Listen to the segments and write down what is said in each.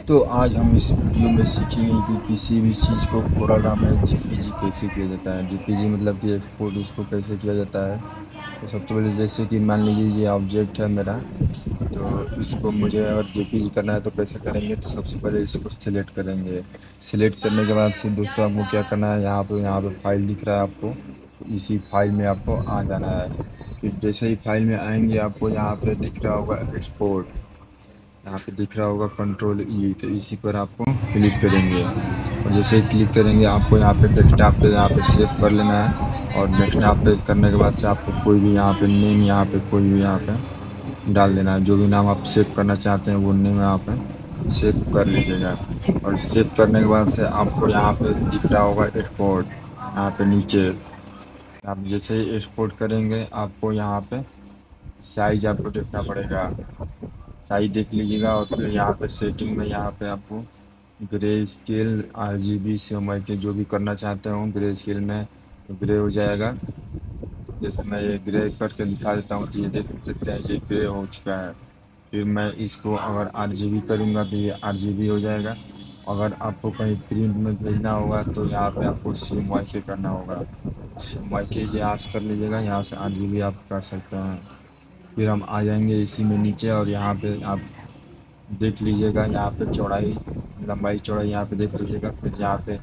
तो आज हम इस वीडियो में सीखेंगे कि किसी भी चीज़ को कोराडा में जेपीजी कैसे किया जाता है। जेपीजी मतलब कि एक्सपोर्ट इसको कैसे किया जाता है। तो सबसे पहले जैसे कि मान लीजिए ये ऑब्जेक्ट है मेरा, तो इसको मुझे अगर जेपीजी करना है तो कैसे करेंगे। तो सबसे पहले इसको सिलेक्ट करेंगे। सिलेक्ट करने के बाद से दोस्तों आपको क्या करना है, यहाँ पे फाइल दिख रहा है आपको, तो इसी फाइल में आपको आ जाना है। फिर जैसे ही फाइल में आएंगे आपको यहाँ पे दिख रहा होगा एक्सपोर्ट, यहाँ पे दिख रहा होगा कंट्रोल ई, तो इसी पर आपको क्लिक करेंगे। और जैसे ही क्लिक करेंगे आपको यहाँ पे डेस्कटॉप पे यहाँ पे सेव कर लेना है। और डेस्कटॉप पे करने के बाद से आपको कोई भी यहाँ पे नेम, यहाँ पे कोई भी यहाँ पे डाल देना है। जो भी नाम आप सेव करना चाहते हैं वो नेम यहाँ पे सेव कर लीजिएगा। और सेव करने के बाद से आपको यहाँ पे दिख रहा होगा एक्सपोर्ट, यहाँ पे नीचे। आप जैसे ही एक्सपोर्ट करेंगे आपको यहाँ पे साइज आपको देखना पड़ेगा, साइज देख लीजिएगा। और फिर यहाँ पे सेटिंग में यहाँ पे आपको ग्रे स्केल RGB CMYK के जो भी करना चाहते हो ग्रे स्केल में, तो ग्रे हो जाएगा। जैसे मैं ये ग्रे करके दिखा देता हूँ, तो ये देख सकते हैं ये ग्रे हो चुका है। फिर मैं इसको अगर RGB करूँगा तो ये RGB हो जाएगा। अगर आपको कहीं प्रिंट में भेजना होगा तो यहाँ पे आपको CMYK करना होगा। CMYK यहाँ से कर लीजिएगा, यहाँ से RGB आप कर सकते हैं। फिर हम आ जाएंगे इसी में नीचे, और यहाँ पे आप देख लीजिएगा, यहाँ पे चौड़ाई, लंबाई चौड़ाई यहाँ पे देख लीजिएगा। फिर यहाँ पे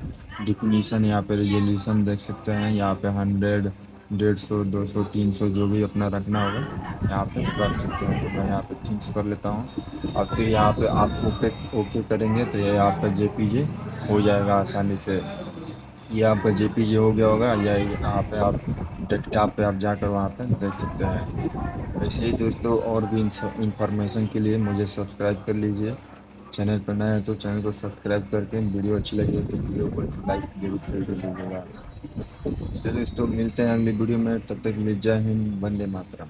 डिफिनीशन, यहाँ पे रेजोल्यूशन देख सकते हैं। यहाँ पे 100, 150, 200, 300 जो भी अपना रखना होगा यहाँ पे रख सकते हैं। तो मैं यहाँ पे 300 कर लेता हूँ। और फिर यहाँ पे आप ओके करेंगे तो ये आपका JPG हो जाएगा आसानी से। ये आपका JPG हो गया होगा, या यहाँ पे आप डेस्कटॉप पे आप जाकर वहाँ पे देख सकते हैं। वैसे ही दोस्तों और भी इंफॉर्मेशन के लिए मुझे सब्सक्राइब कर लीजिए। चैनल पर नए हैं तो चैनल को सब्सक्राइब करके, वीडियो अच्छी लगी तो वीडियो को लाइक जरूर करके लीजिएगा। चलिए दोस्तों, मिलते हैं अगली वीडियो में, तब तक के लिए जय हिंद, वंदे मातरम।